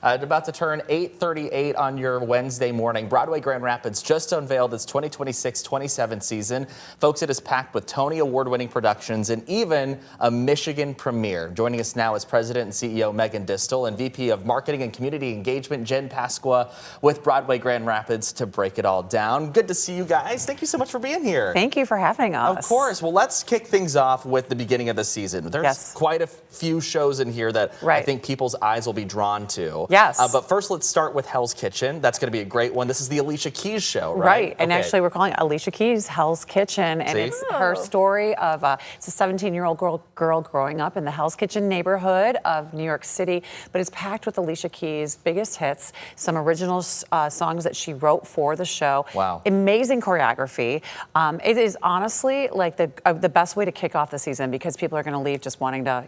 About to turn 8:38 on your Wednesday morning. Broadway Grand Rapids just unveiled its 2026-27 season. Folks, it is packed with Tony Award-winning productions and even a Michigan premiere. Joining us now is President and CEO Megan Distel and VP of Marketing and Community Engagement Jen Pasqua with Broadway Grand Rapids to break it all down. Good to see you guys. Thank you so much for being here. Thank you for having us. Of course. Well, let's kick things off with the beginning of the season. There's quite a few shows in here that I think people's eyes will be drawn to. Yes. But first, let's start with Hell's Kitchen. That's going to be a great one. This is the Alicia Keys show, right? Right. And actually, we're calling it Alicia Keys Hell's Kitchen. And it's her story of it's a 17-year-old girl growing up in the Hell's Kitchen neighborhood of New York City. But it's packed with Alicia Keys' biggest hits, some original songs that she wrote for the show. Wow. Amazing choreography. It is honestly like the best way to kick off the season because people are going to leave just wanting to,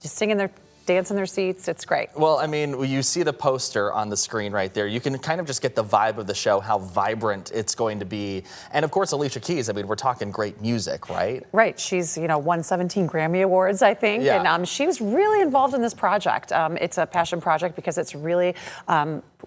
just sing in their dance in their seats. It's great. Well, I mean, you see the poster on the screen right there. You can kind of just get the vibe of the show, how vibrant it's going to be. And of course, Alicia Keys, I mean, we're talking great music, right? Right. She's, won 17 Grammy Awards, I think. Yeah. And she was really involved in this project. It's a passion project because it's really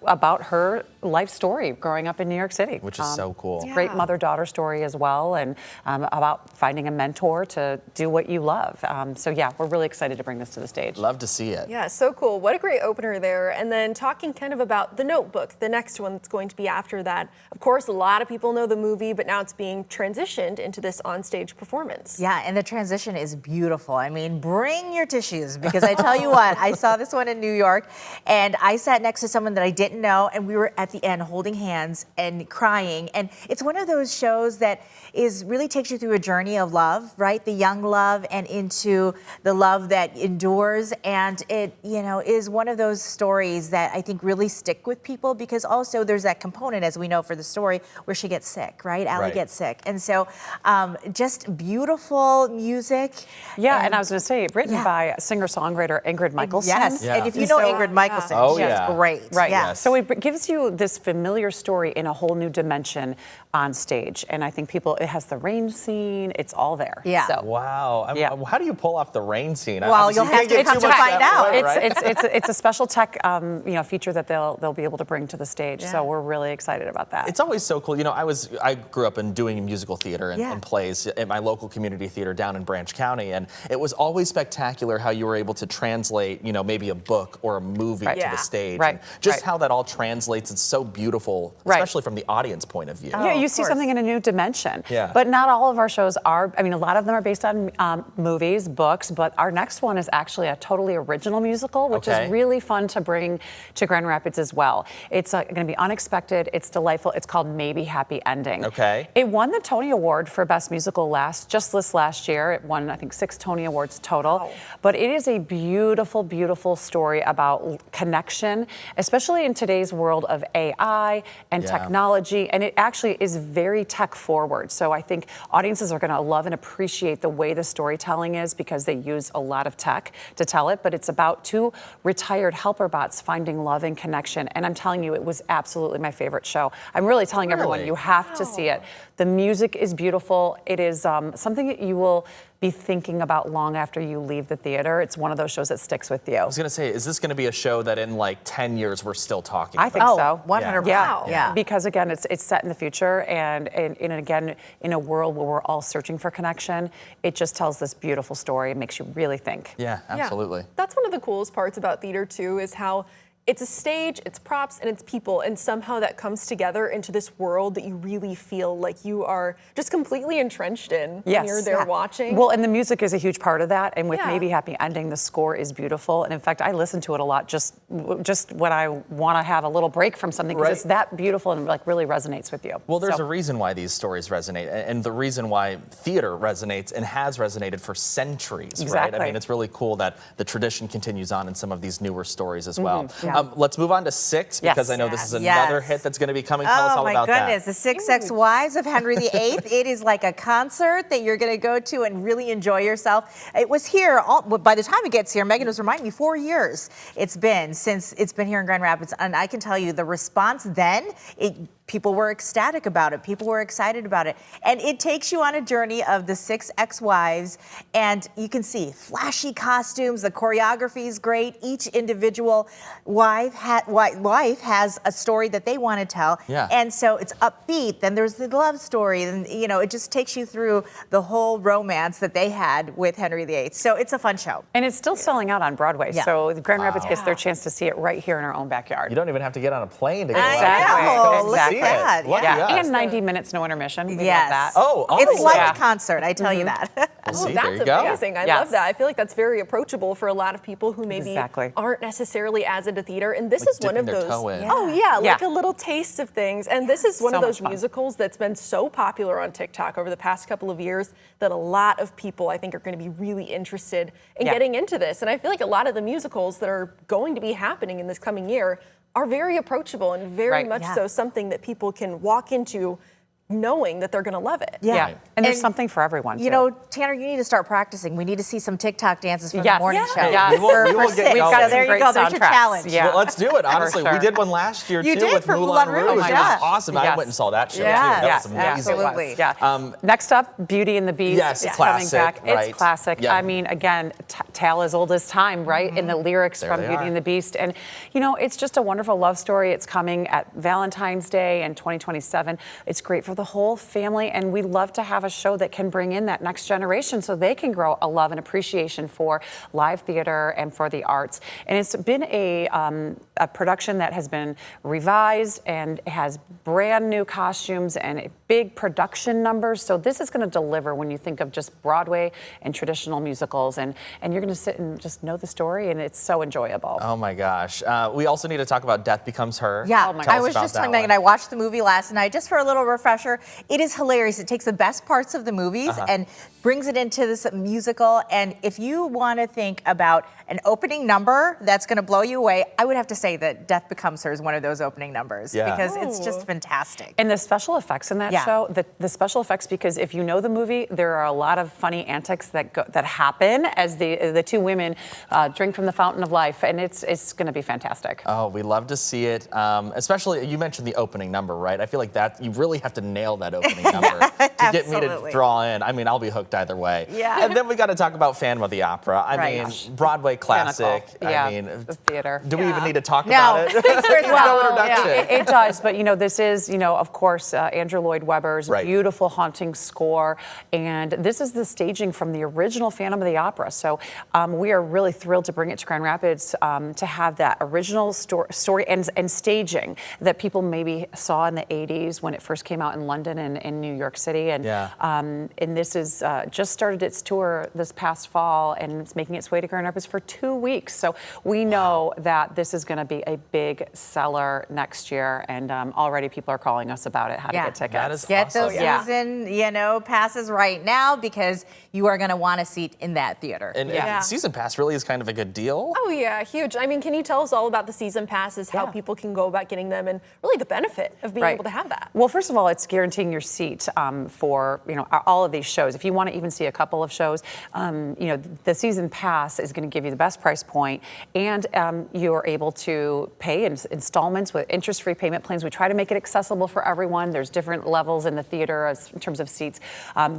about her life story growing up in New York City. Which is so cool. Great mother-daughter story as well, and about finding a mentor to do what you love. So yeah, we're really excited to bring this to the stage. Love to see it. Yeah, so cool. What a great opener there. And then talking kind of about The Notebook, the next one that's going to be after that. Of course, a lot of people know the movie, but now it's being transitioned into this onstage performance. Yeah, and the transition is beautiful. I mean, bring your tissues, because I tell you what, I saw this one in New York, and I sat next to someone that I didn't know, and we were at the end holding hands and crying. And it's one of those shows that really takes you through a journey of love, right? The young love and into the love that endures. And it, is one of those stories that I think really stick with people, because also there's that component, as we know for the story, where she gets sick, right? Allie gets sick. And so just beautiful music. Yeah, and I was going to say, written by singer-songwriter Ingrid Michaelson. Yes, and if you know Ingrid Michaelson, she's great. Right, yes. So it gives you this familiar story in a whole new dimension on stage. And I think it has the rain scene, it's all there. Yeah. So, wow. How do you pull off the rain scene? Well, you'll have to come to find out. It's a special tech feature that they'll be able to bring to the stage. So we're really excited about that. It's always so cool. I grew up in doing musical theater and plays at my local community theater down in Branch County, and it was always spectacular how you were able to translate, maybe a book or a movie to the stage. Right. And just how that all translates. It's so beautiful, especially from the audience point of view. Yeah, you see something in a new dimension. Yeah. But not all of our shows are. I mean, a lot of them are based on movies, books, but our next one is actually a totally original musical, which is really fun to bring to Grand Rapids as well. It's going to be unexpected. It's delightful. It's called Maybe Happy Ending. Okay. It won the Tony Award for Best Musical this last year. It won, I think, 6 Tony Awards total. Wow. But it is a beautiful, beautiful story about connection, especially in today's world of AI and technology. And it actually is very tech forward. So I think audiences are going to love and appreciate the way the storytelling is, because they use a lot of tech to tell it. But it's about 2 retired helper bots finding love and connection. And I'm telling you, it was absolutely my favorite show. I'm really telling everyone, you have to see it. The music is beautiful. It is something that you will be thinking about long after you leave the theater. It's one of those shows that sticks with you. I was going to say, is this going to be a show that in like 10 years we're still talking about? I think so. 100%. Yeah. Because again, it's set in the future, and again, in a world where we're all searching for connection, it just tells this beautiful story. It makes you really think. Yeah, absolutely. Yeah. That's one of the coolest parts about theater too, is how it's a stage, it's props, and it's people, and somehow that comes together into this world that you really feel like you are just completely entrenched in when you're there watching. Well, and the music is a huge part of that, and with Maybe Happy Ending, the score is beautiful, and in fact, I listen to it a lot just when I want to have a little break from something, because it's that beautiful and really resonates with you. Well, there's a reason why these stories resonate, and the reason why theater resonates and has resonated for centuries, right? I mean, it's really cool that the tradition continues on in some of these newer stories as well. Let's move on to 6, because I know this is another hit that's going to be coming. Tell us all about that. Oh my goodness, the 6 Ex-Wives of Henry VIII. It is like a concert that you're going to go to and really enjoy yourself. It was here, by the time it gets here, Megan was reminding me, 4 years it's been since it's been here in Grand Rapids. And I can tell you the response then, people were ecstatic about it. People were excited about it. And it takes you on a journey of the 6 ex-wives. And you can see flashy costumes. The choreography is great. Each individual one wife has a story that they want to tell. Yeah. And so it's upbeat. Then there's the love story. And, you know, it just takes you through the whole romance that they had with Henry VIII. So it's a fun show. And it's still selling out on Broadway. Yeah. So Grand Rapids gets their chance to see it right here in our own backyard. You don't even have to get on a plane to go out. Exactly. know. Look at Exactly. that. Lucky us. And 90 minutes, no intermission. We love Yes. that. Oh, It's like yeah. a concert, I tell you that. We'll see. That's There you go. amazing. I Yes. love that. I feel like that's very approachable for a lot of people who maybe Exactly. aren't necessarily as into theater. And this Like is one of dipping their those. toe in. Oh yeah, like Yeah. a little taste of things. And this is one So of those much fun. musicals that's been so popular on TikTok over the past couple of years that a lot of people I think are going to be really interested in Yeah. getting into this. And I feel like a lot of the musicals that are going to be happening in this coming year are very approachable and very Right. much Yeah. so something that people can walk into knowing that they're going to love it. Yeah. Right. And there's And, something for everyone. You too. know, Tanner, you need to start practicing. We need to see some TikTok dances from Yes. the morning Yeah. show. Yeah. We will For get six. going. We've got So some there you great go. There's your soundtracks. challenge. Yeah. Well, let's do it. Honestly, sure. we did one last year You too did with for Moulin Moulin Rouge. Rouge, It yeah. was awesome. I Yes. went and saw that show Yeah. too. That Yes, was amazing. absolutely. Yeah. Next up, Beauty and the Beast. Yes, is classic, coming back. right. It's classic. Yeah. I mean, again, tale as old as time, right? In the lyrics There from they Beauty are. and the Beast. And, you know, it's just a wonderful love story. It's coming at Valentine's Day in 2027. It's great for the whole family. And we love to have a show that can bring in that next generation so they can grow a love and appreciation for live theater and for the arts. And it's been a production that has been revised and has brand new costumes and big production numbers. So this is going to deliver when you think of just Broadway and traditional musicals. And you're going to sit and just know the story, and it's so enjoyable. Oh my gosh. We also need to talk about Death Becomes Her. Yeah, Oh my Tell I us was about just that telling one. Megan, I watched the movie last night just for a little refresher. It is hilarious. It takes the best parts of the movies and brings it into this musical. And if you want to think about an opening number that's going to blow you away, I would have to say that Death Becomes Her is one of those opening numbers Yeah. because it's just fantastic. And the special effects in that Yeah. show, the special effects, because if you know the movie, there are a lot of funny antics that happen as the two women drink from the fountain of life, and it's going to be fantastic. Oh, we love to see it. Especially, you mentioned the opening number, right? I feel like that you really have to nail that opening number to get me to Absolutely. draw in. I mean, I'll be hooked either way. Yeah. And then we got to talk about Phantom of the Opera. I Right. mean, Broadway classic. Pinnacle. Yeah, I mean, the theater. do we even need to talk No. about it? There's no introduction. It does, but you know, this is, you know, of course, Andrew Lloyd Webber's Right. beautiful haunting score, and this is the staging from the original Phantom of the Opera. So we are really thrilled to bring it to Grand Rapids to have that original story and staging that people maybe saw in the 80s when it first came out in London and in New York City. And Yeah. and this is just started its tour this past fall, and it's making its way to Grand Rapids for 2 weeks. So we know that this is going to be a big seller next year, and already people are calling us about it, how to Yeah. get tickets. That is Get awesome. those Yeah. season, passes right now because you are going to want a seat in that theater. And Yeah. season pass really is kind of a good deal. Oh yeah, huge. I mean, can you tell us all about the season passes, how Yeah. people can go about getting them, and really the benefit of being Right. able to have that? Well, first of all, it's guaranteeing your seat for all of these shows. If you want to even see a couple of shows, the season pass is going to give you the best price point, and you're able to pay in installments with interest-free payment plans. We try to make it accessible for everyone. There's different levels in the theater in terms of seats.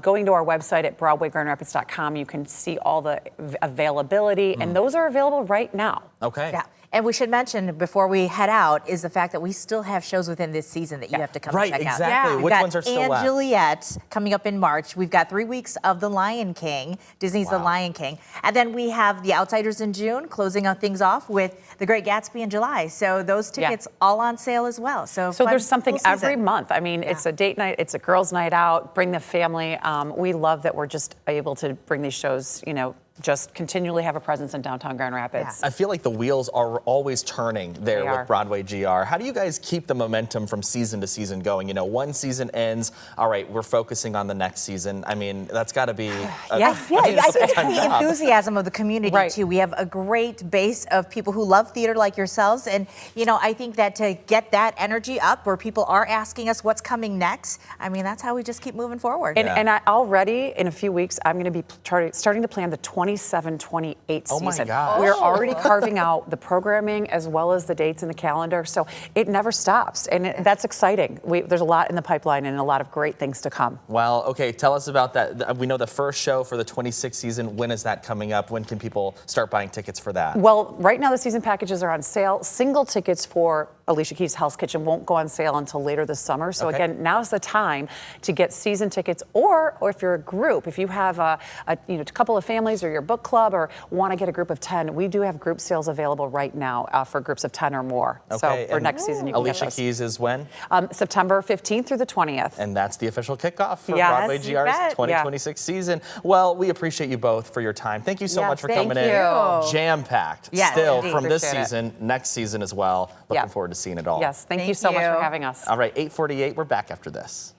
Going to our website at BroadwayGrandRapids.com, you can see all the availability, and those are available right now. Okay. Yeah. And we should mention before we head out is the fact that we still have shows within this season that you have to come Right, check out. exactly. Yeah. We've Which got ones are still Anne left? Juliet coming up in March. We've got 3 weeks of The Lion King, Disney's The Wow. Lion King. And then we have The Outsiders in June, closing out things off with The Great Gatsby in July. So those Yeah. tickets all on sale as well. So There's something full every season. month. I mean, it's a date night, it's a girls' night out, bring the family. We love that we're just able to bring these shows, just continually have a presence in downtown Grand Rapids. I feel like the wheels are always turning there They with are. Broadway GR. How do you guys keep the momentum from season to season going? One season ends, all right, we're focusing on the next season. I mean, that's got to be a, Yeah, I mean, I it's think it's full-time the job. enthusiasm of the community Right. too. We have a great base of people who love theater like yourselves, and I think that to get that energy up, where people are asking us what's coming next, that's how we just keep moving forward. And I already, in a few weeks, I'm going to be starting to plan the 27-28 Oh my season. gosh. We're already carving out the programming as well as the dates in the calendar, so it never stops, and that's exciting. There's a lot in the pipeline and a lot of great things to come. Well, okay, tell us about that. We know the first show for the 26th season. When is that coming up? When can people start buying tickets for that? Well, right now the season packages are on sale. Single tickets for Alicia Keys' Hell's Kitchen won't go on sale until later this summer. So again, now's the time to get season tickets, or if you're a group, if you have a couple of families or your book club or want to get a group of 10, we do have group sales available right now for groups of 10 or more. Okay, So for next season, you can Alicia get those. Keys is when? September 15th through the 20th. And that's the official kickoff for Yes, Broadway you GR's bet. 2026 season. Well, we appreciate you both for your time. Thank you so Yes, much for thank coming in. you. Jam-packed. Yes, Still indeed. from this Appreciate it. season, next season as well. Looking forward to seeing it all. Yes, thank you Thank so much you. for having us. All right, 8:48. We're back after this.